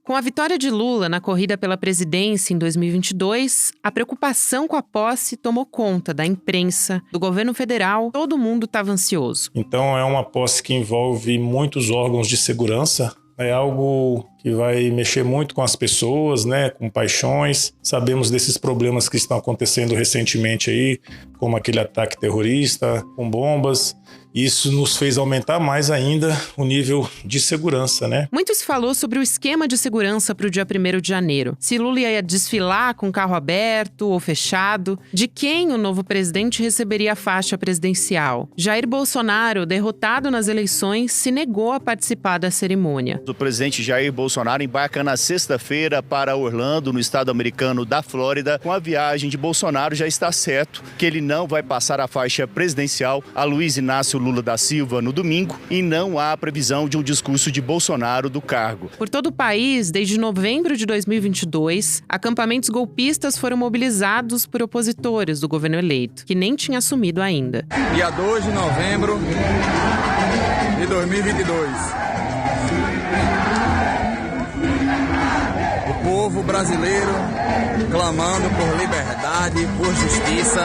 Com a vitória de Lula na corrida pela presidência em 2022, a preocupação com a posse tomou conta da imprensa, do governo federal, todo mundo estava ansioso. Então é uma posse que envolve muitos órgãos de segurança, é algo que vai mexer muito com as pessoas, né, com paixões. Sabemos desses problemas que estão acontecendo recentemente aí, como aquele ataque terrorista, com bombas. Isso nos fez aumentar mais ainda o nível de segurança, né? Muito se falou sobre o esquema de segurança para o dia 1º de janeiro. Se Lula ia desfilar com carro aberto ou fechado, de quem o novo presidente receberia a faixa presidencial. Jair Bolsonaro, derrotado nas eleições, se negou a participar da cerimônia. O presidente Jair Bolsonaro embarca na sexta-feira para Orlando, no estado americano da Flórida. Com a viagem de Bolsonaro, já está certo que ele não vai passar a faixa presidencial a Luiz Inácio Lula da Silva no domingo e não há previsão de um discurso de Bolsonaro do cargo. Por todo o país, desde novembro de 2022, acampamentos golpistas foram mobilizados por opositores do governo eleito, que nem tinha assumido ainda. Dia 2 de novembro de 2022. O povo brasileiro clamando por liberdade, por justiça.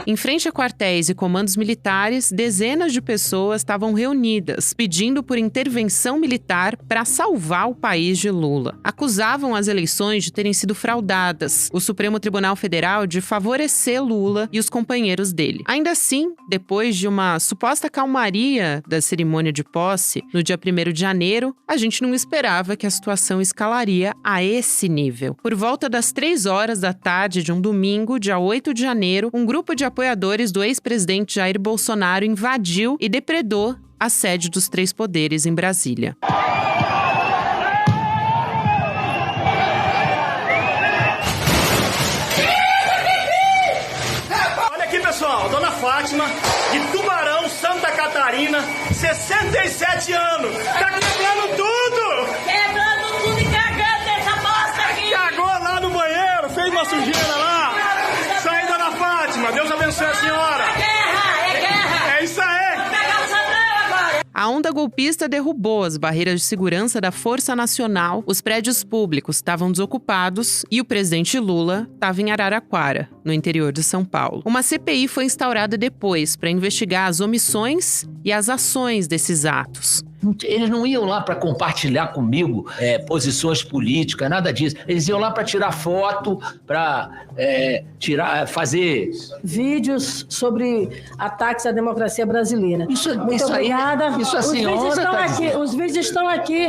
Em frente a quartéis e comandos militares, dezenas de pessoas estavam reunidas, pedindo por intervenção militar para salvar o país de Lula. Acusavam as eleições de terem sido fraudadas, o Supremo Tribunal Federal de favorecer Lula e os companheiros dele. Ainda assim, depois de uma suposta calmaria da cerimônia de posse, no dia 1º de janeiro, a gente não esperava que a situação escalaria a esse nível. Por volta das 3 horas da tarde de um domingo, dia 8 de janeiro, um grupo de apoiadores do ex-presidente Jair Bolsonaro invadiu e depredou a sede dos 3 poderes em Brasília. Olha aqui, pessoal, Dona Fátima, de Tubarão, Santa Catarina, 67 anos, tá quebrando tudo! Quebrando tudo e cagando essa bosta aqui! Cagou lá no banheiro, fez uma sujeira lá! Sai, Dona Fátima, Deus abençoe a senhora! É guerra! É isso aí! Vou pegar o Sandrão agora! A onda golpista derrubou as barreiras de segurança da Força Nacional, os prédios públicos estavam desocupados e o presidente Lula estava em Araraquara, no interior de São Paulo. Uma CPI foi instaurada depois para investigar as omissões e as ações desses atos. Eles não iam lá para compartilhar comigo posições políticas, nada disso. Eles iam lá para tirar foto, para fazer vídeos sobre ataques à democracia brasileira. Muito obrigada. Isso a senhora está dizendo. Os vídeos estão aqui.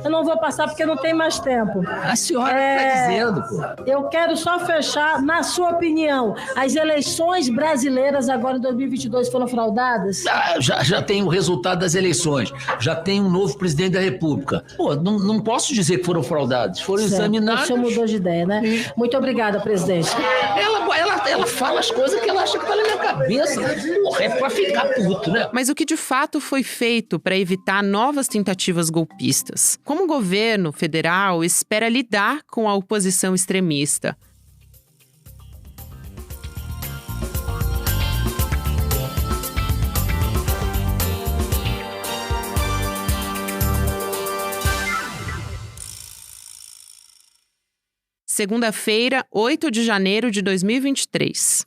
Eu não vou passar porque não tem mais tempo. A senhora está dizendo, pô. Eu quero só fechar, na sua opinião, as eleições brasileiras agora em 2022 foram fraudadas? Já tem o resultado das eleições. Já tem um novo presidente da República. Pô, não posso dizer que foram fraudados. Foram examinados. O senhor mudou de ideia, né? Muito obrigada, presidente. Ela fala as coisas que ela acha que tá na minha cabeça. Porra, é pra ficar puto, né? Mas o que de fato foi feito para evitar novas tentativas golpistas? Como o governo federal espera lidar com a oposição extremista? Segunda-feira, 8 de janeiro de 2023.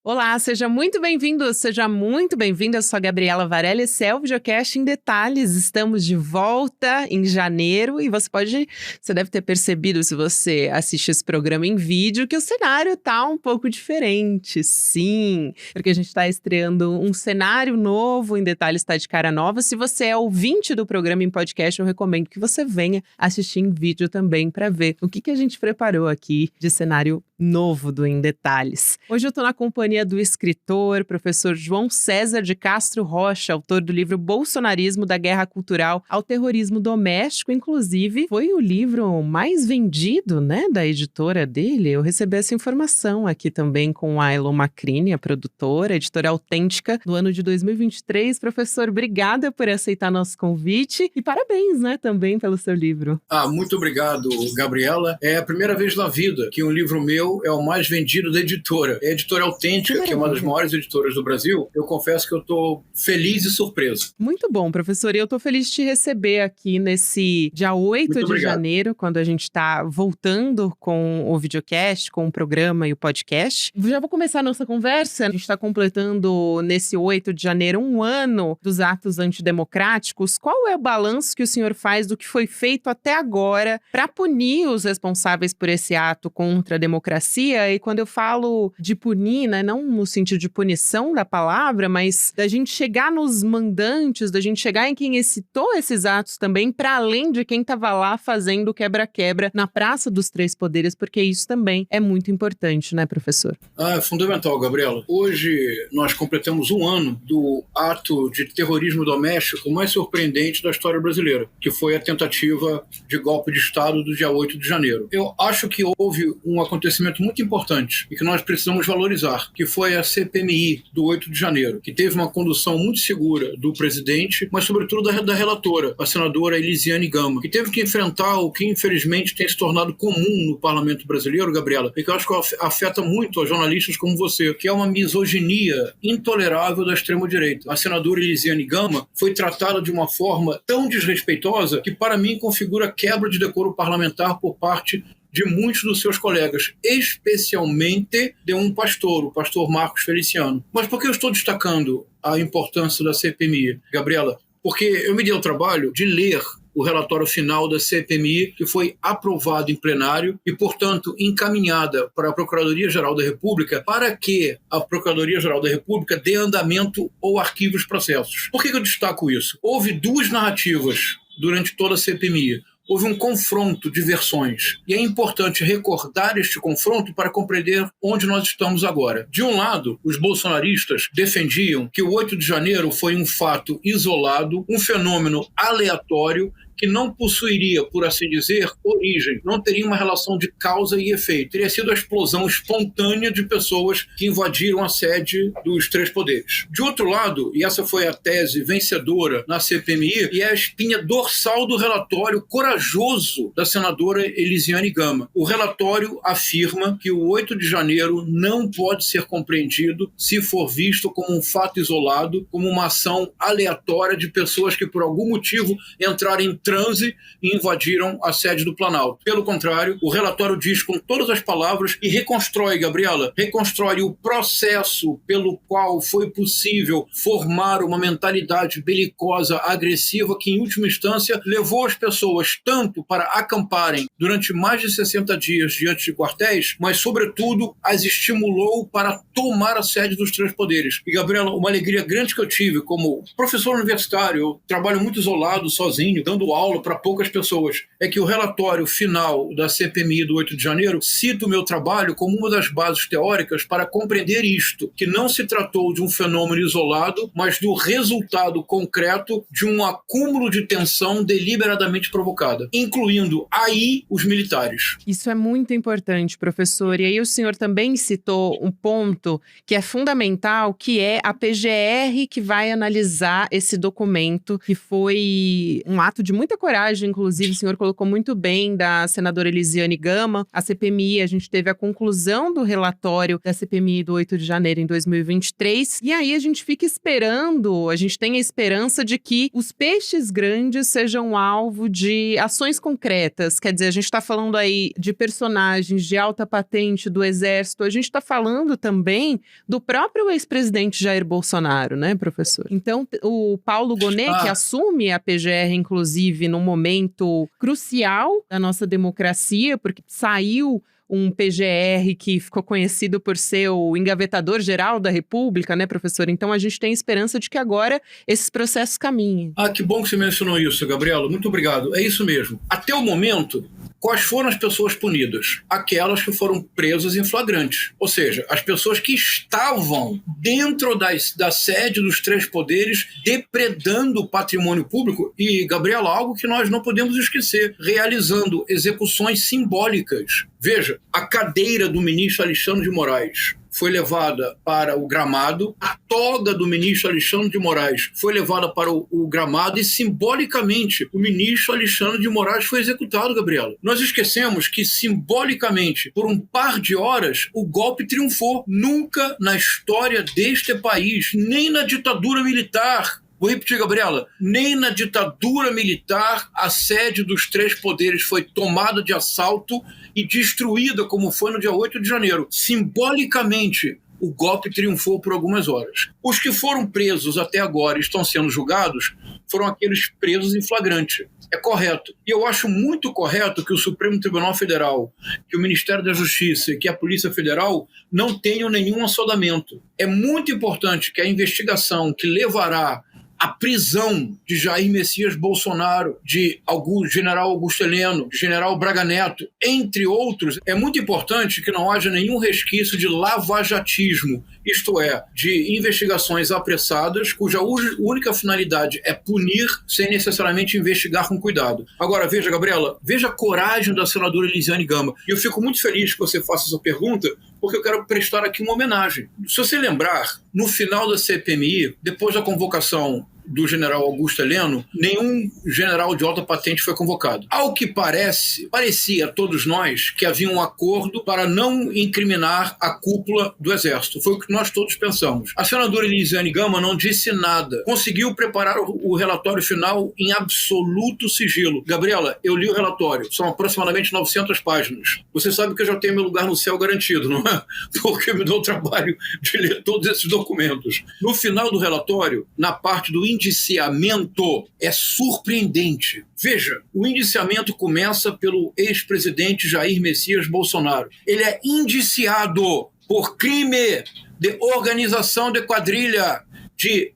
Olá, seja muito bem-vindo, seja muito bem-vinda. Eu sou a Gabriela Varela, esse é o Videocast em Detalhes. Estamos de volta em janeiro e você deve ter percebido, se você assiste esse programa em vídeo, que o cenário tá um pouco diferente, sim. Porque a gente tá estreando um cenário novo, em Detalhes tá de cara nova. Se você é ouvinte do programa em podcast, eu recomendo que você venha assistir em vídeo também para ver o que a gente preparou aqui de cenário novo do Em Detalhes. Hoje eu tô na companhia companhia do escritor, professor João César de Castro Rocha, autor do livro Bolsonarismo da Guerra Cultural ao Terrorismo Doméstico. Inclusive, foi o livro mais vendido, né, da editora dele. Eu recebi essa informação aqui também com a Elon Macrini, a produtora, editora autêntica, no ano de 2023. Professor, obrigada por aceitar nosso convite e parabéns, né, também pelo seu livro. Muito obrigado, Gabriela. É a primeira vez na vida que um livro meu é o mais vendido da editora. É a editora Autêntica, que é uma das maiores editoras do Brasil. Eu confesso que eu estou feliz e surpreso. Muito bom, professor. E eu estou feliz de te receber aqui nesse dia 8 de janeiro, quando a gente está voltando com o videocast, com o programa e o podcast. Já vou começar a nossa conversa. A gente está completando nesse 8 de janeiro um ano dos atos antidemocráticos. Qual é o balanço que o senhor faz do que foi feito até agora para punir os responsáveis por esse ato contra a democracia? E quando eu falo de punir, né, não no sentido de punição da palavra, mas da gente chegar nos mandantes, da gente chegar em quem excitou esses atos também, para além de quem estava lá fazendo o quebra-quebra na Praça dos Três Poderes, porque isso também é muito importante, né, professor? É fundamental, Gabriela. Hoje nós completamos um ano do ato de terrorismo doméstico mais surpreendente da história brasileira, que foi a tentativa de golpe de Estado do dia 8 de janeiro. Eu acho que houve um acontecimento muito importante e que nós precisamos valorizar, que foi a CPMI do 8 de janeiro, que teve uma condução muito segura do presidente, mas sobretudo da relatora, a senadora Elisiane Gama, que teve que enfrentar o que infelizmente tem se tornado comum no parlamento brasileiro, Gabriela, e que eu acho que afeta muito a jornalistas como você, que é uma misoginia intolerável da extrema-direita. A senadora Elisiane Gama foi tratada de uma forma tão desrespeitosa que, para mim, configura quebra de decoro parlamentar por parte de muitos dos seus colegas, especialmente de um pastor, o pastor Marcos Feliciano. Mas por que eu estou destacando a importância da CPMI, Gabriela? Porque eu me dei o trabalho de ler o relatório final da CPMI, que foi aprovado em plenário e, portanto, encaminhada para a Procuradoria-Geral da República para que a Procuradoria-Geral da República dê andamento ou arquive os processos. Por que eu destaco isso? Houve duas narrativas durante toda a CPMI. Houve um confronto de versões. E é importante recordar este confronto para compreender onde nós estamos agora. De um lado, os bolsonaristas defendiam que o 8 de janeiro foi um fato isolado, um fenômeno aleatório, que não possuiria, por assim dizer, origem, não teria uma relação de causa e efeito. Teria sido a explosão espontânea de pessoas que invadiram a sede dos três poderes. De outro lado, e essa foi a tese vencedora na CPMI, e é a espinha dorsal do relatório corajoso da senadora Elisiane Gama. O relatório afirma que o 8 de janeiro não pode ser compreendido se for visto como um fato isolado, como uma ação aleatória de pessoas que, por algum motivo, entraram em transe e invadiram a sede do Planalto. Pelo contrário, o relatório diz com todas as palavras e reconstrói, Gabriela, reconstrói o processo pelo qual foi possível formar uma mentalidade belicosa, agressiva, que em última instância levou as pessoas tanto para acamparem durante mais de 60 dias diante de quartéis, mas sobretudo as estimulou para tomar a sede dos três poderes. E, Gabriela, uma alegria grande que eu tive como professor universitário, eu trabalho muito isolado, sozinho, dando aula para poucas pessoas, é que o relatório final da CPMI do 8 de janeiro cita o meu trabalho como uma das bases teóricas para compreender isto, que não se tratou de um fenômeno isolado, mas do resultado concreto de um acúmulo de tensão deliberadamente provocada, incluindo aí os militares. Isso é muito importante, professor. E aí o senhor também citou um ponto que é fundamental, que é a PGR que vai analisar esse documento, que foi um ato de muita coragem, inclusive, o senhor colocou muito bem, da senadora Elisiane Gama. A CPMI, a gente teve a conclusão do relatório da CPMI do 8 de janeiro em 2023, e aí a gente fica esperando, a gente tem a esperança de que os peixes grandes sejam alvo de ações concretas. Quer dizer, a gente está falando aí de personagens de alta patente do Exército, a gente está falando também do próprio ex-presidente Jair Bolsonaro, né, professor? Então, o Paulo Gonet, que assume a PGR, inclusive, num momento crucial da nossa democracia, porque saiu um PGR que ficou conhecido por ser o engavetador geral da República, né, professor? Então a gente tem esperança de que agora esses processos caminhem. Que bom que você mencionou isso, Gabriela. Muito obrigado. É isso mesmo. Até o momento, Quais foram as pessoas punidas? Aquelas que foram presas em flagrantes. Ou seja, as pessoas que estavam dentro da sede dos três poderes depredando o patrimônio público e, Gabriela, algo que nós não podemos esquecer, realizando execuções simbólicas. Veja, a cadeira do ministro Alexandre de Moraes foi levada para o gramado, a toga do ministro Alexandre de Moraes foi levada para o gramado e, simbolicamente, o ministro Alexandre de Moraes foi executado, Gabriela. Nós esquecemos que, simbolicamente, por um par de horas, o golpe triunfou. Nunca na história deste país, nem na ditadura militar, vou repetir, Gabriela, nem na ditadura militar a sede dos três poderes foi tomada de assalto e destruída como foi no dia 8 de janeiro. Simbolicamente, o golpe triunfou por algumas horas. Os que foram presos até agora e estão sendo julgados foram aqueles presos em flagrante. É correto. E eu acho muito correto que o Supremo Tribunal Federal, que o Ministério da Justiça e que a Polícia Federal não tenham nenhum assodamento. É muito importante que a investigação que levará a prisão de Jair Messias Bolsonaro, de general Augusto Heleno, de general Braga Neto, entre outros, é muito importante que não haja nenhum resquício de lavajatismo, isto é, de investigações apressadas, cuja única finalidade é punir sem necessariamente investigar com cuidado. Agora, veja, Gabriela, veja a coragem da senadora Elisiane Gama. E eu fico muito feliz que você faça essa pergunta, porque eu quero prestar aqui uma homenagem. Se você lembrar, no final da CPMI, depois da convocação do general Augusto Heleno, nenhum general de alta patente foi convocado. Ao que parecia a todos nós que havia um acordo para não incriminar a cúpula do Exército. Foi o que nós todos pensamos. A senadora Elisiane Gama não disse nada. Conseguiu preparar o relatório final em absoluto sigilo. Gabriela, eu li o relatório. São aproximadamente 900 páginas. Você sabe que eu já tenho meu lugar no céu garantido, não é? Porque me dou o trabalho de ler todos esses documentos. No final do relatório, na parte do indiciamento, é surpreendente. Veja, o indiciamento começa pelo ex-presidente Jair Messias Bolsonaro. Ele é indiciado por crime de organização de quadrilha, de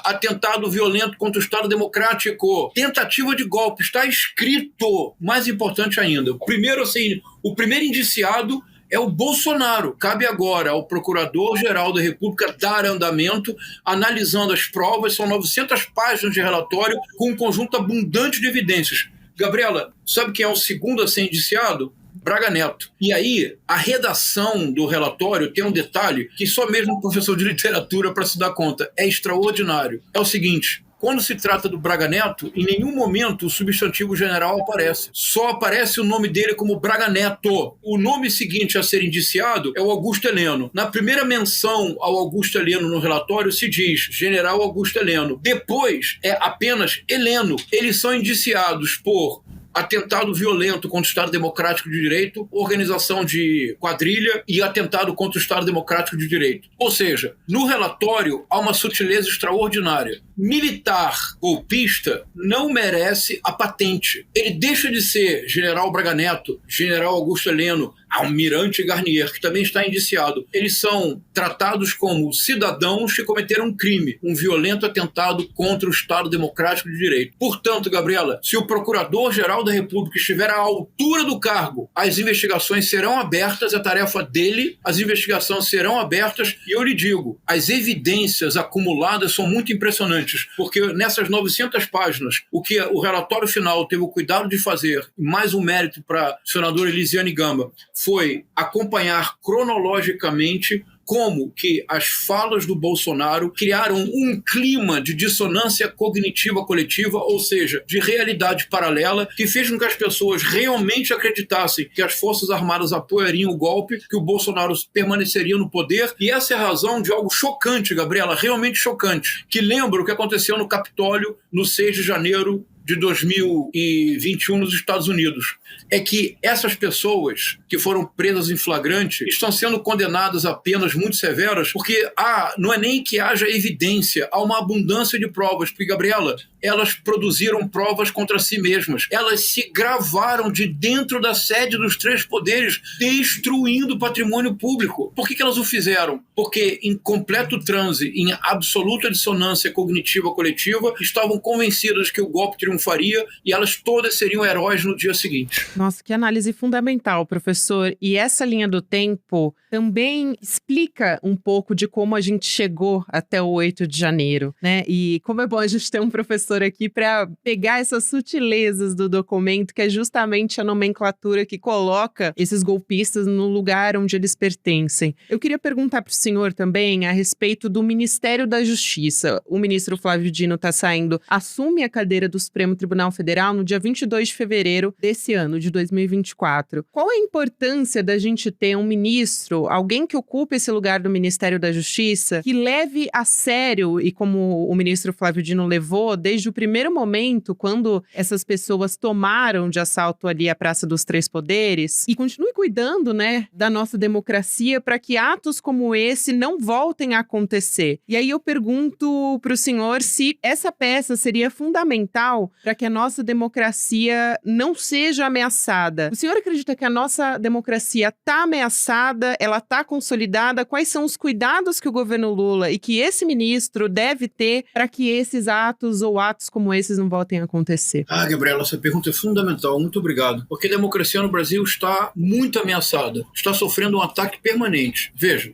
atentado violento contra o Estado Democrático, tentativa de golpe. Está escrito. Mais importante ainda, o primeiro indiciado é o Bolsonaro. Cabe agora ao Procurador-Geral da República dar andamento, analisando as provas. São 900 páginas de relatório com um conjunto abundante de evidências. Gabriela, sabe quem é o segundo a ser indiciado? Braga Neto. E aí, a redação do relatório tem um detalhe que só mesmo um professor de literatura para se dar conta. É extraordinário. É o seguinte: quando se trata do Braga Neto, em nenhum momento o substantivo general aparece. Só aparece o nome dele como Braga Neto. O nome seguinte a ser indiciado é o Augusto Heleno. Na primeira menção ao Augusto Heleno no relatório se diz general Augusto Heleno. Depois é apenas Heleno. Eles são indiciados por atentado violento contra o Estado Democrático de Direito, organização de quadrilha e atentado contra o Estado Democrático de Direito. Ou seja, no relatório há uma sutileza extraordinária. Militar golpista não merece a patente. Ele deixa de ser general Braga Neto, general Augusto Heleno, almirante Garnier, que também está indiciado. Eles são tratados como cidadãos que cometeram um crime, um violento atentado contra o Estado Democrático de Direito. Portanto, Gabriela, se o Procurador-Geral da República estiver à altura do cargo, as investigações serão abertas, é tarefa dele, as investigações serão abertas, e eu lhe digo, as evidências acumuladas são muito impressionantes, porque nessas 900 páginas, o que o relatório final teve o cuidado de fazer, mais um mérito para a senadora Elisiane Gama, foi acompanhar cronologicamente como que as falas do Bolsonaro criaram um clima de dissonância cognitiva coletiva, ou seja, de realidade paralela, que fez com que as pessoas realmente acreditassem que as Forças Armadas apoiariam o golpe, que o Bolsonaro permaneceria no poder, e essa é a razão de algo chocante, Gabriela, realmente chocante, que lembra o que aconteceu no Capitólio no 6 de janeiro de 2021 nos Estados Unidos. É que essas pessoas que foram presas em flagrante estão sendo condenadas a penas muito severas porque não é nem que haja evidência, há uma abundância de provas. Porque, Gabriela, elas produziram provas contra si mesmas. Elas se gravaram de dentro da sede dos três poderes, destruindo o patrimônio público. Por que elas o fizeram? Porque, em completo transe, em absoluta dissonância cognitiva coletiva, estavam convencidas que o golpe triunfaria e elas todas seriam heróis no dia seguinte. Nossa, que análise fundamental, professor. E essa linha do tempo também explica um pouco de como a gente chegou até o 8 de janeiro, né? E como é bom a gente ter um professor aqui para pegar essas sutilezas do documento, que é justamente a nomenclatura que coloca esses golpistas no lugar onde eles pertencem. Eu queria perguntar para o senhor também a respeito do Ministério da Justiça. O ministro Flávio Dino está saindo, assume a cadeira do Supremo Tribunal Federal no dia 22 de fevereiro desse ano, de 2024. Qual é a importância da gente ter um ministro, alguém que ocupe esse lugar do Ministério da Justiça, que leve a sério, e como o ministro Flávio Dino levou, desde o primeiro momento, quando essas pessoas tomaram de assalto ali a Praça dos Três Poderes, e continue cuidando, né, da nossa democracia para que atos como esse não voltem a acontecer. E aí eu pergunto para o senhor se essa peça seria fundamental para que a nossa democracia não seja ameaçada. O senhor acredita que a nossa democracia está ameaçada, ela está consolidada? Quais são os cuidados que o governo Lula e que esse ministro deve ter para que esses atos ou atos como esses não voltem a acontecer? Gabriela, essa pergunta é fundamental. Muito obrigado. Porque a democracia no Brasil está muito ameaçada. Está sofrendo um ataque permanente. Veja,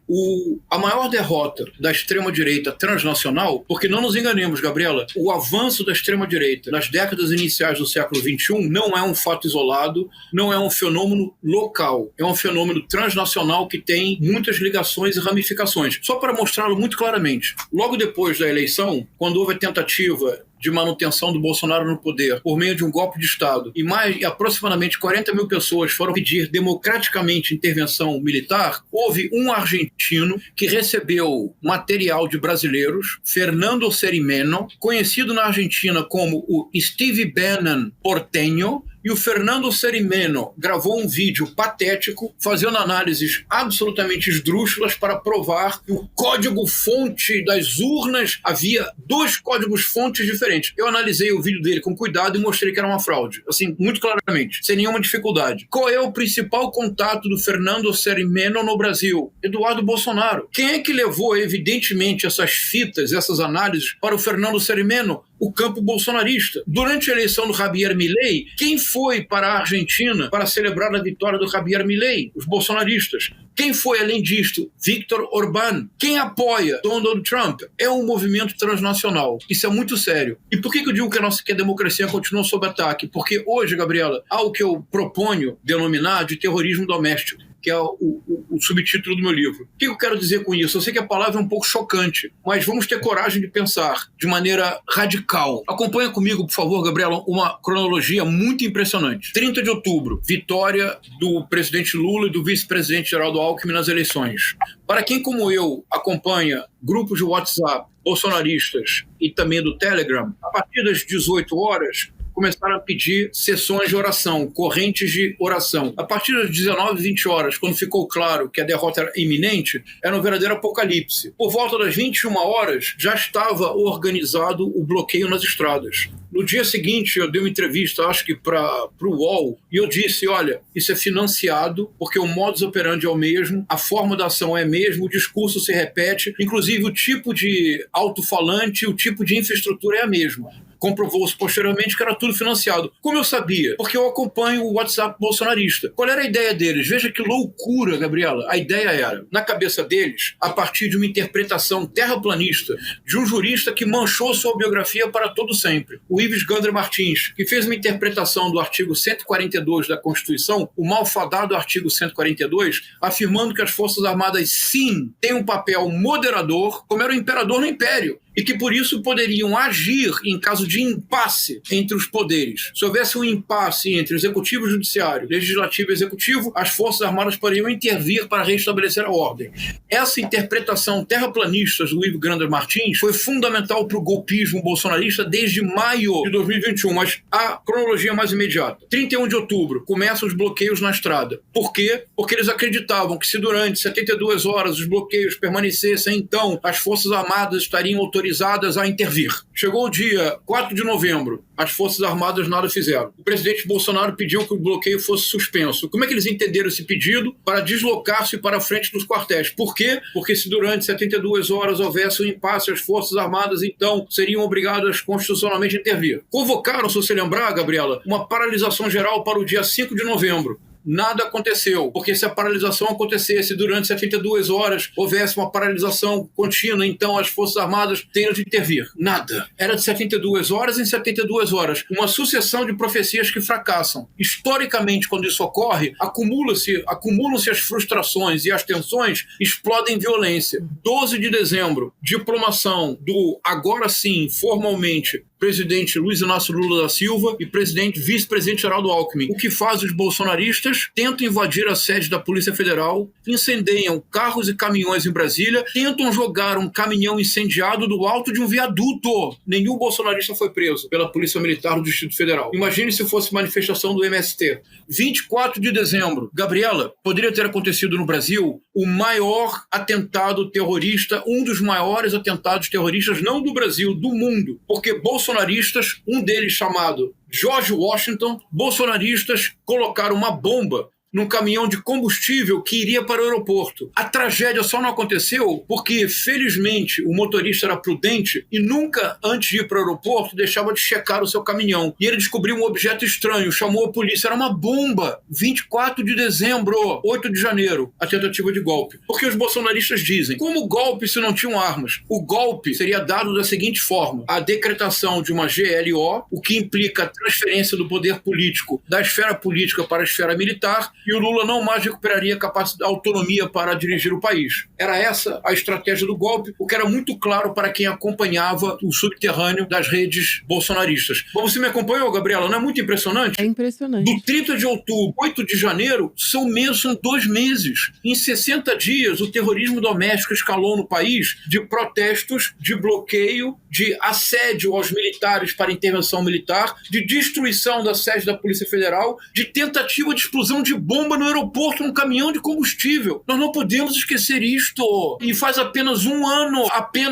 a maior derrota da extrema-direita transnacional, porque não nos enganemos, Gabriela, o avanço da extrema-direita nas décadas iniciais do século XXI não é um fato isolado, não é um fenômeno local, é um fenômeno transnacional que tem muitas ligações e ramificações. Só para mostrá-lo muito claramente, logo depois da eleição, quando houve a tentativa de manutenção do Bolsonaro no poder por meio de um golpe de Estado e aproximadamente 40 mil pessoas foram pedir democraticamente intervenção militar, houve um argentino que recebeu material de brasileiros, Fernando Cerimeno, conhecido na Argentina como o Steve Bannon porteño, e o Fernando Cerimeno gravou um vídeo patético, fazendo análises absolutamente esdrúxulas para provar que o código-fonte das urnas havia 2 códigos-fontes diferentes. Eu analisei o vídeo dele com cuidado e mostrei que era uma fraude, assim, muito claramente, sem nenhuma dificuldade. Qual é o principal contato do Fernando Cerimeno no Brasil? Eduardo Bolsonaro. Quem é que levou, evidentemente, essas fitas, essas análises para o Fernando Cerimeno? O campo bolsonarista. Durante a eleição do Javier Milei, quem foi para a Argentina para celebrar a vitória do Javier Milei? Os bolsonaristas. Quem foi, além disto? Viktor Orbán. Quem apoia Donald Trump? É um movimento transnacional. Isso é muito sério. E por que eu digo que a democracia continua sob ataque? Porque hoje, Gabriela, há o que eu proponho denominar de terrorismo doméstico, que é o subtítulo do meu livro. O que eu quero dizer com isso? Eu sei que a palavra é um pouco chocante, mas vamos ter coragem de pensar de maneira radical. Acompanha comigo, por favor, Gabriela, uma cronologia muito impressionante. 30 de outubro, vitória do presidente Lula e do vice-presidente Geraldo Alckmin nas eleições. Para quem, como eu, acompanha grupos de WhatsApp bolsonaristas e também do Telegram, a partir das 18 horas, começaram a pedir sessões de oração, correntes de oração. A partir das 19, 20 horas, quando ficou claro que a derrota era iminente, era um verdadeiro apocalipse. Por volta das 21 horas, já estava organizado o bloqueio nas estradas. No dia seguinte, eu dei uma entrevista, acho que para o UOL, e eu disse, olha, isso é financiado, porque o modus operandi é o mesmo, a forma da ação é a mesma, o discurso se repete, inclusive o tipo de alto-falante, o tipo de infraestrutura é a mesma. Comprovou-se posteriormente que era tudo financiado. Como eu sabia? Porque eu acompanho o WhatsApp bolsonarista. Qual era a ideia deles? Veja que loucura, Gabriela. A ideia era, na cabeça deles, a partir de uma interpretação terraplanista de um jurista que manchou sua biografia para todo sempre, o Ives Gandra Martins, que fez uma interpretação do artigo 142 da Constituição, o malfadado artigo 142, afirmando que as Forças Armadas, sim, têm um papel moderador, como era o imperador no Império, e que por isso poderiam agir em caso de impasse entre os poderes. Se houvesse um impasse entre executivo e judiciário, legislativo e executivo, as Forças Armadas poderiam intervir para restabelecer a ordem. Essa interpretação terraplanista do Ivo Grander Martins foi fundamental para o golpismo bolsonarista desde maio de 2021, mas a cronologia mais imediata. 31 de outubro, começam os bloqueios na estrada. Por quê? Porque eles acreditavam que se durante 72 horas os bloqueios permanecessem, então as Forças Armadas estariam autorizadas autorizadas a intervir. Chegou o dia 4 de novembro, as Forças Armadas nada fizeram. O presidente Bolsonaro pediu que o bloqueio fosse suspenso. Como é que eles entenderam esse pedido? Para deslocar-se para a frente dos quartéis. Por quê? Porque se durante 72 horas houvesse um impasse, as Forças Armadas, então, seriam obrigadas constitucionalmente a intervir. Convocaram, se você lembrar, Gabriela, uma paralisação geral para o dia 5 de novembro. Nada aconteceu, porque se a paralisação acontecesse durante 72 horas, houvesse uma paralisação contínua, então as Forças Armadas teriam de intervir. Nada. Era de 72 horas em 72 horas. Uma sucessão de profecias que fracassam. Historicamente, quando isso ocorre, acumulam-se as frustrações e as tensões explodem em violência. 12 de dezembro, diplomação do, agora sim, formalmente, presidente Luiz Inácio Lula da Silva e vice-presidente Geraldo Alckmin. O que faz os bolsonaristas? Tentam invadir a sede da Polícia Federal, incendeiam carros e caminhões em Brasília, tentam jogar um caminhão incendiado do alto de um viaduto. Nenhum bolsonarista foi preso pela Polícia Militar do Distrito Federal. Imagine se fosse manifestação do MST. 24 de dezembro. Gabriela, poderia ter acontecido no Brasil o maior atentado terrorista, um dos maiores atentados terroristas, não do Brasil, do mundo. Porque bolsonaristas, um deles chamado George Washington, bolsonaristas colocaram uma bomba num caminhão de combustível que iria para o aeroporto. A tragédia só não aconteceu porque, felizmente, o motorista era prudente e nunca, antes de ir para o aeroporto, deixava de checar o seu caminhão. E ele descobriu um objeto estranho, chamou a polícia. Era uma bomba. 24 de dezembro, 8 de janeiro, a tentativa de golpe. Porque os bolsonaristas dizem, como golpe se não tinham armas? O golpe seria dado da seguinte forma: a decretação de uma GLO, o que implica a transferência do poder político da esfera política para a esfera militar, e o Lula não mais recuperaria a autonomia para dirigir o país. Era essa a estratégia do golpe, o que era muito claro para quem acompanhava o subterrâneo das redes bolsonaristas. Mas você me acompanhou, Gabriela? Não é muito impressionante? É impressionante. Do 30 de outubro, 8 de janeiro, são 2 meses. Em 60 dias, o terrorismo doméstico escalou no país de protestos, de bloqueio, de assédio aos militares para intervenção militar, de destruição da sede da Polícia Federal, de tentativa de explosão de bomba no aeroporto, num caminhão de combustível. Nós não podemos esquecer isto. E faz apenas um ano,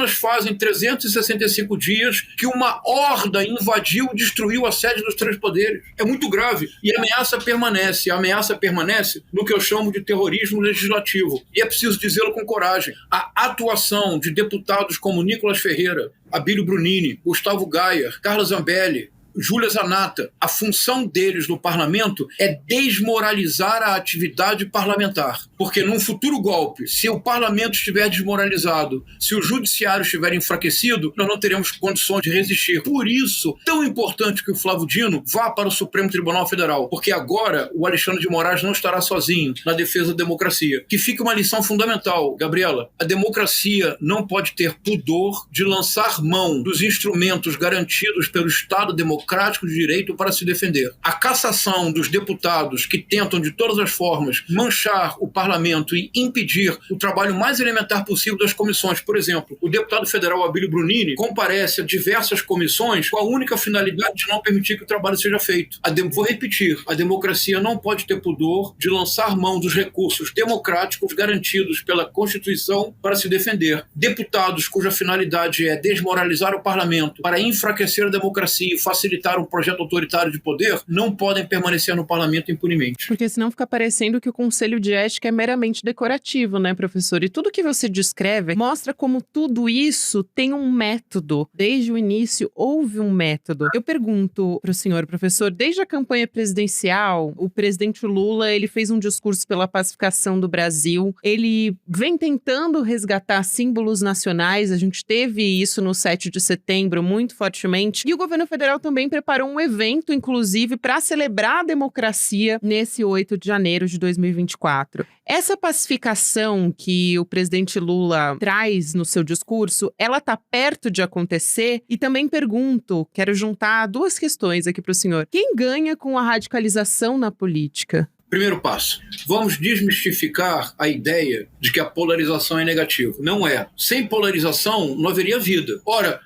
fazem 365 dias, que uma horda invadiu e destruiu a sede dos três poderes. É muito grave. E a ameaça permanece. A ameaça permanece no que eu chamo de terrorismo legislativo. E é preciso dizê-lo com coragem. A atuação de deputados como Nicolas Ferreira, Abílio Brunini, Gustavo Gayer, Carla Zambelli, Júlia Zanata, a função deles no parlamento é desmoralizar a atividade parlamentar. Porque num futuro golpe, se o parlamento estiver desmoralizado, se o judiciário estiver enfraquecido, nós não teremos condições de resistir. Por isso, tão importante que o Flávio Dino vá para o Supremo Tribunal Federal, porque agora o Alexandre de Moraes não estará sozinho na defesa da democracia. Que fica uma lição fundamental, Gabriela. A democracia não pode ter pudor de lançar mão dos instrumentos garantidos pelo Estado democrático de direito para se defender. A cassação dos deputados que tentam de todas as formas manchar o parlamento e impedir o trabalho mais elementar possível das comissões. Por exemplo, o deputado federal Abílio Brunini comparece a diversas comissões com a única finalidade de não permitir que o trabalho seja feito. Vou repetir, a democracia não pode ter pudor de lançar mão dos recursos democráticos garantidos pela Constituição para se defender. Deputados cuja finalidade é desmoralizar o parlamento para enfraquecer a democracia e facilitar um projeto autoritário de poder, não podem permanecer no parlamento impunemente. Porque senão fica parecendo que o Conselho de Ética é meramente decorativo, né, professor? E tudo que você descreve mostra como tudo isso tem um método. Desde o início houve um método. Eu pergunto para o senhor, professor, desde a campanha presidencial, o presidente Lula, ele fez um discurso pela pacificação do Brasil. Ele vem tentando resgatar símbolos nacionais. A gente teve isso no 7 de setembro muito fortemente. E o governo federal também preparou um evento, inclusive, para celebrar a democracia nesse 8 de janeiro de 2024. Essa pacificação que o presidente Lula traz no seu discurso, ela está perto de acontecer? E também pergunto, quero juntar duas questões aqui para o senhor. Quem ganha com a radicalização na política? Primeiro passo, vamos desmistificar a ideia de que a polarização é negativa. Não é. Sem polarização, não haveria vida. Ora,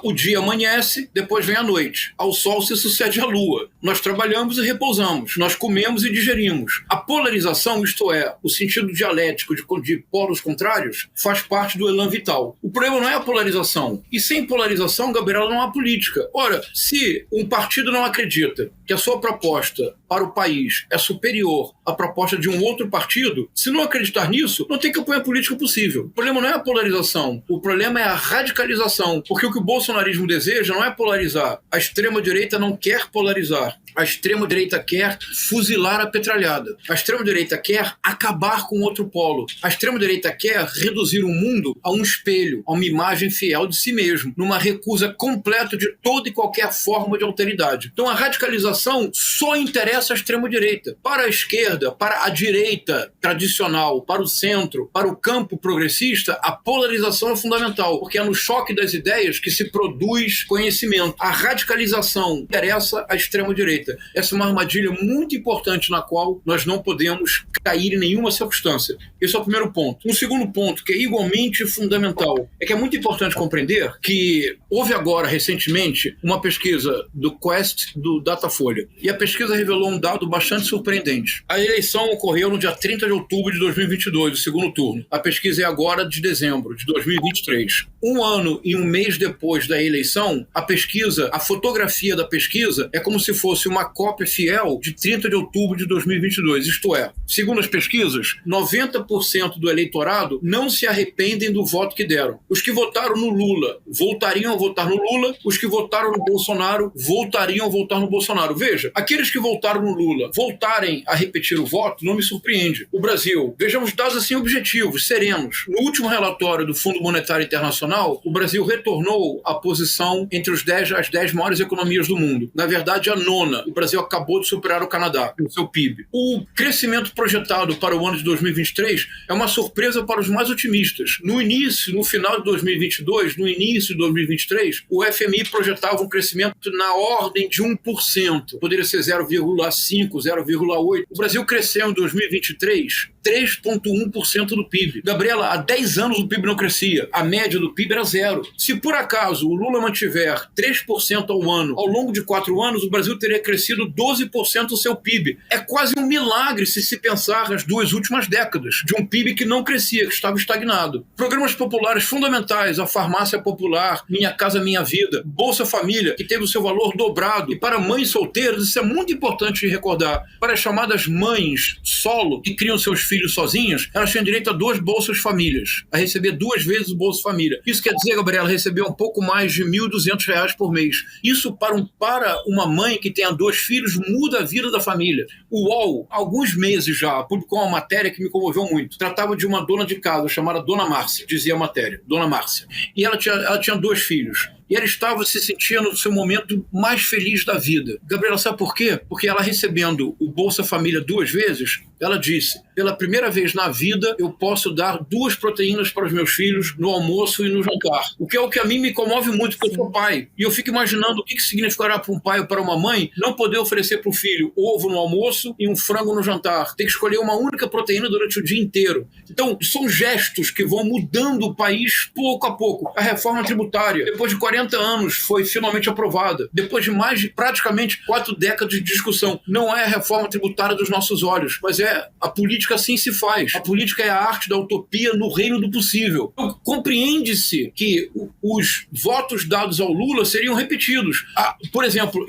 O dia amanhece, depois vem a noite. Ao sol se sucede a lua. Nós trabalhamos e repousamos. Nós comemos e digerimos. A polarização, isto é, o sentido dialético de polos contrários, faz parte do elan vital. O problema não é a polarização. E sem polarização, Gabriela, não há política. Ora, se um partido não acredita que a sua proposta para o país é superior à proposta de um outro partido, se não acreditar nisso, não tem campanha política possível. O problema não é a polarização, o problema é a radicalização, porque o que o bolsonarismo deseja não é polarizar. A extrema-direita não quer polarizar. A extrema-direita quer fuzilar a petralhada. A extrema-direita quer acabar com outro polo. A extrema-direita quer reduzir o mundo a um espelho, a uma imagem fiel de si mesmo, numa recusa completa de toda e qualquer forma de alteridade. Então a radicalização só interessa à extrema-direita. Para a esquerda, para a direita tradicional, para o centro, para o campo progressista, a polarização é fundamental, porque é no choque das ideias que se produz conhecimento. A radicalização interessa à extrema-direita. Essa é uma armadilha muito importante na qual nós não podemos cair em nenhuma circunstância. Esse é o primeiro ponto. Um segundo ponto, que é igualmente fundamental, é que é muito importante compreender que houve agora, recentemente, uma pesquisa do Quest, do Datafolha, e a pesquisa revelou um dado bastante surpreendente. A eleição ocorreu no dia 30 de outubro de 2022, o segundo turno. A pesquisa é agora de dezembro de 2023. Um ano e um mês depois da eleição, a fotografia da pesquisa é como se fosse uma cópia fiel de 30 de outubro de 2022. Isto é, segundo as pesquisas, 90% do eleitorado não se arrependem do voto que deram. Os que votaram no Lula voltariam a votar no Lula, os que votaram no Bolsonaro voltariam a votar no Bolsonaro. Veja, aqueles que votaram no Lula voltarem a repetir o voto não me surpreende. O Brasil, vejamos dados assim objetivos, serenos. No último relatório do Fundo Monetário Internacional, o Brasil retornou à posição entre as 10 maiores economias do mundo. Na verdade, a nona. O Brasil acabou de superar o Canadá no seu PIB. O crescimento projetado para o ano de 2023 é uma surpresa para os mais otimistas. No final de 2022, no início de 2023, o FMI projetava um crescimento na ordem de 1%. Poderia ser 0,5%, 0,8%. O Brasil cresceu em 2023 3,1% do PIB. Gabriela, há 10 anos o PIB não crescia. A média do PIB era 0. Se por acaso o Lula mantiver 3% ao ano, ao longo de 4 anos, o Brasil teria crescido 12% do seu PIB. É quase um milagre se pensar nas 2 últimas décadas de um PIB que não crescia, que estava estagnado. Programas populares fundamentais, a farmácia popular, Minha Casa Minha Vida, Bolsa Família, que teve o seu valor dobrado. E para mães solteiras, isso é muito importante de recordar. Para as chamadas mães solo, que criam seus filhos sozinhas, elas tinham direito a 2 bolsas famílias, a receber 2 vezes o Bolsa Família. Isso quer dizer, Gabriela, receber um pouco mais de R$ 1.200 por mês. Isso para uma mãe que tenha 2 filhos muda a vida da família. O UOL, há alguns meses já, publicou uma matéria que me comoveu muito. Tratava de uma dona de casa chamada Dona Márcia, dizia a matéria, Dona Márcia. E ela tinha 2 filhos. E ela estava se sentindo no seu momento mais feliz da vida. Gabriela, sabe por quê? Porque ela recebendo o Bolsa Família 2 vezes, ela disse, pela primeira vez na vida, eu posso dar 2 proteínas para os meus filhos no almoço e no jantar. O que é o que a mim me comove muito, porque eu sou pai. E eu fico imaginando o que significará para um pai ou para uma mãe não poder oferecer para o filho ovo no almoço e um frango no jantar. Tem que escolher uma única proteína durante o dia inteiro. Então, são gestos que vão mudando o país pouco a pouco. A reforma tributária, depois de 40 anos, foi finalmente aprovada. Depois de mais de praticamente 4 décadas de discussão. Não é a reforma tributária dos nossos olhos, mas a política assim se faz. A política é a arte da utopia no reino do possível. Então, compreende-se que os votos dados ao Lula seriam repetidos. Por exemplo,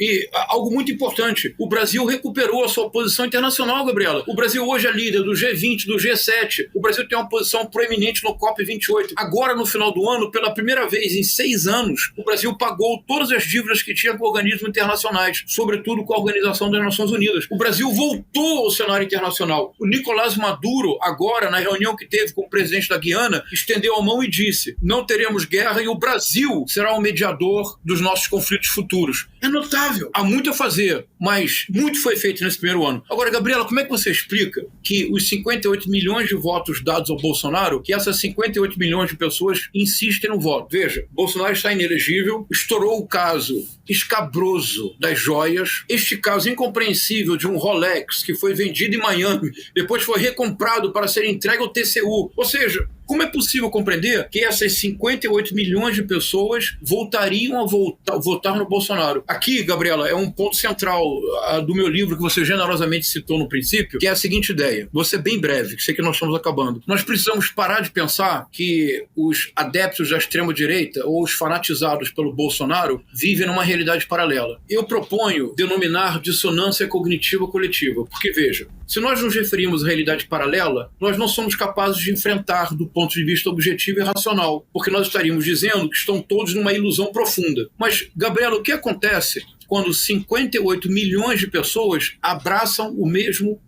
algo muito importante, o Brasil recuperou a sua posição internacional, Gabriela. O Brasil hoje é líder do G20, do G7. O Brasil tem uma posição proeminente no COP28. Agora, no final do ano, pela primeira vez em 6 anos, o Brasil pagou todas as dívidas que tinha com organismos internacionais, sobretudo com a Organização das Nações Unidas. O Brasil voltou ao cenário internacional. O Nicolás Maduro, agora, na reunião que teve com o presidente da Guiana, estendeu a mão e disse: não teremos guerra e o Brasil será o mediador dos nossos conflitos futuros. É notável. Há muito a fazer, mas muito foi feito nesse primeiro ano. Agora, Gabriela, como é que você explica que os 58 milhões de votos dados ao Bolsonaro, que essas 58 milhões de pessoas insistem no voto? Veja, Bolsonaro está inelegível, estourou o caso escabroso das joias, este caso incompreensível de um Rolex que foi vendido em Miami, depois foi recomprado para ser entregue ao TCU. Ou seja, Como é possível compreender que essas 58 milhões de pessoas voltariam a votar no Bolsonaro? Aqui, Gabriela, é um ponto central do meu livro que você generosamente citou no princípio, que é a seguinte ideia. Vou ser bem breve, que sei que nós estamos acabando. Nós precisamos parar de pensar que os adeptos da extrema-direita ou os fanatizados pelo Bolsonaro vivem numa realidade paralela. Eu proponho denominar dissonância cognitiva coletiva, porque veja, se nós nos referimos à realidade paralela, nós não somos capazes de enfrentar do ponto de vista objetivo e racional, porque nós estaríamos dizendo que estão todos numa ilusão profunda. Mas, Gabriela, o que acontece quando 58 milhões de pessoas abraçam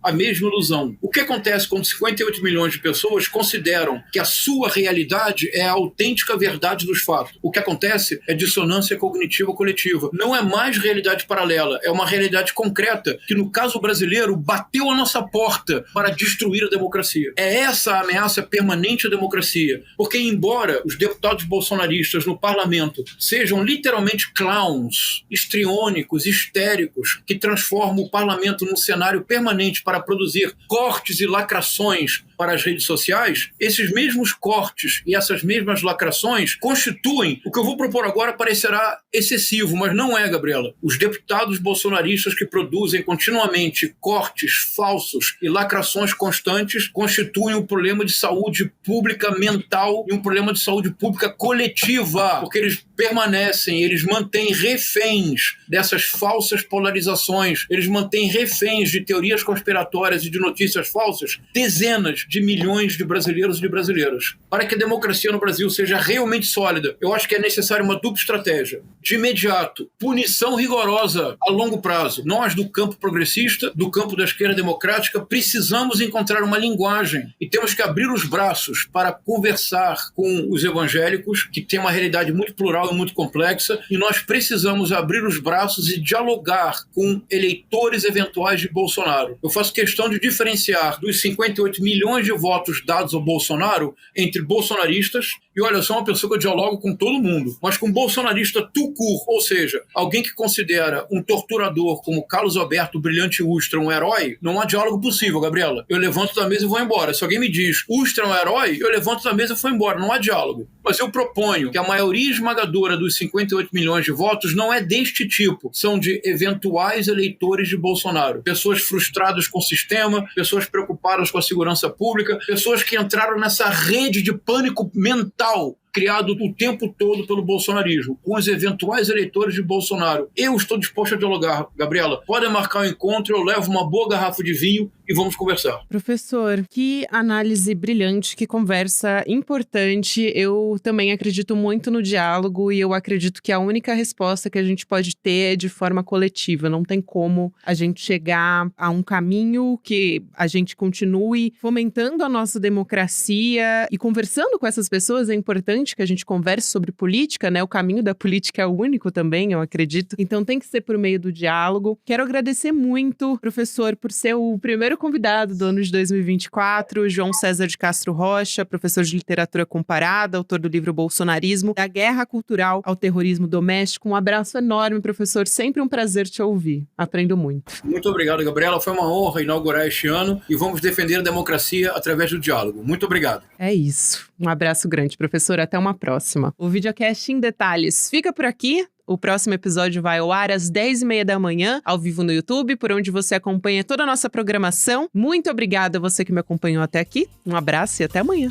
a mesma ilusão? O que acontece quando 58 milhões de pessoas consideram que a sua realidade é a autêntica verdade dos fatos? O que acontece é dissonância cognitiva coletiva. Não é mais realidade paralela, é uma realidade concreta que, no caso brasileiro, bateu a nossa porta para destruir a democracia. É essa a ameaça permanente à democracia, porque embora os deputados bolsonaristas no parlamento sejam literalmente clowns, histriônicos, histéricos, que transformam o parlamento num cenário permanente para produzir cortes e lacrações para as redes sociais, esses mesmos cortes e essas mesmas lacrações constituem, o que eu vou propor agora parecerá excessivo, mas não é, Gabriela. Os deputados bolsonaristas que produzem continuamente cortes falsos e lacrações constantes constituem um problema de saúde pública mental e um problema de saúde pública coletiva, porque eles permanecem, eles mantêm reféns dessas falsas polarizações, eles mantêm reféns de teorias conspiratórias e de notícias falsas dezenas de milhões de brasileiros e de brasileiras. Para que a democracia no Brasil seja realmente sólida, eu acho que é necessária uma dupla estratégia. De imediato, punição rigorosa a longo prazo. Nós, do campo progressista, do campo da esquerda democrática, precisamos encontrar uma linguagem e temos que abrir os braços para conversar com os evangélicos, que têm uma realidade muito plural e muito complexa, e nós precisamos abrir os braços e dialogar com eleitores eventuais de Bolsonaro. Eu faço questão de diferenciar dos 58 milhões de votos dados ao Bolsonaro entre bolsonaristas, e olha, eu sou uma pessoa que eu dialogo com todo mundo, mas com bolsonarista tucur, ou seja, alguém que considera um torturador como Carlos Alberto Brilhante Ustra um herói, não há diálogo possível, Gabriela. Eu levanto da mesa e vou embora. Se alguém me diz Ustra é um herói, eu levanto da mesa e vou embora. Não há diálogo. Mas eu proponho que a maioria esmagadora dos 58 milhões de votos não é deste tipo. São de eventuais eleitores de Bolsonaro. Pessoas frustradas com o sistema, pessoas preocupadas com a segurança pública, pessoas que entraram nessa rede de pânico mental criado o tempo todo pelo bolsonarismo, com os eventuais eleitores de Bolsonaro. Eu estou disposto a dialogar, Gabriela. Podem marcar um encontro, eu levo uma boa garrafa de vinho e vamos conversar. Professor, que análise brilhante, que conversa importante. Eu também acredito muito no diálogo e eu acredito que a única resposta que a gente pode ter é de forma coletiva. Não tem como a gente chegar a um caminho que a gente continue fomentando a nossa democracia e conversando com essas pessoas. É importante que a gente converse sobre política, né? O caminho da política é único também, eu acredito. Então tem que ser por meio do diálogo. Quero agradecer muito, professor, por ser o primeiro convidado do ano de 2024, João César de Castro Rocha, professor de literatura comparada, autor do livro Bolsonarismo, da guerra cultural ao terrorismo doméstico. Um abraço enorme, professor. Sempre um prazer te ouvir. Aprendo muito. Muito obrigado, Gabriela. Foi uma honra inaugurar este ano e vamos defender a democracia através do diálogo. Muito obrigado. É isso. Um abraço grande, professor. Até uma próxima. O Videocast em Detalhes fica por aqui. O próximo episódio vai ao ar às 10h30 da manhã, ao vivo no YouTube, por onde você acompanha toda a nossa programação. Muito obrigada a você que me acompanhou até aqui. Um abraço e até amanhã.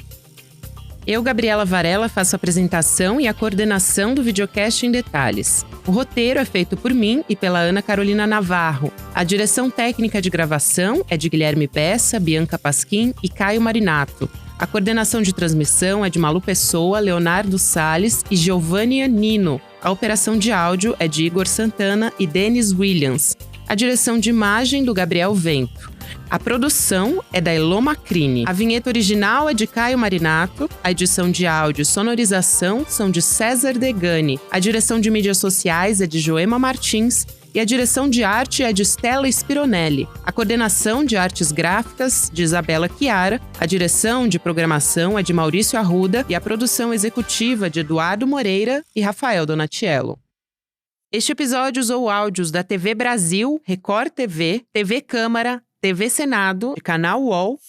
Eu, Gabriela Varela, faço a apresentação e a coordenação do Videocast em Detalhes. O roteiro é feito por mim e pela Ana Carolina Navarro. A direção técnica de gravação é de Guilherme Bessa, Bianca Pasquim e Caio Marinato. A coordenação de transmissão é de Malu Pessoa, Leonardo Salles e Giovanni Nino. A operação de áudio é de Igor Santana e Denis Williams. A direção de imagem do Gabriel Vento. A produção é da Elô Macrini. A vinheta original é de Caio Marinato. A edição de áudio e sonorização são de César Degani. A direção de mídias sociais é de Joema Martins. E a direção de arte é de Stella Spironelli. A coordenação de artes gráficas de Isabela Chiara. A direção de programação é de Maurício Arruda. E a produção executiva de Eduardo Moreira e Rafael Donatiello. Este episódio usou áudios da TV Brasil, Record TV, TV Câmara, TV Senado, Canal UOL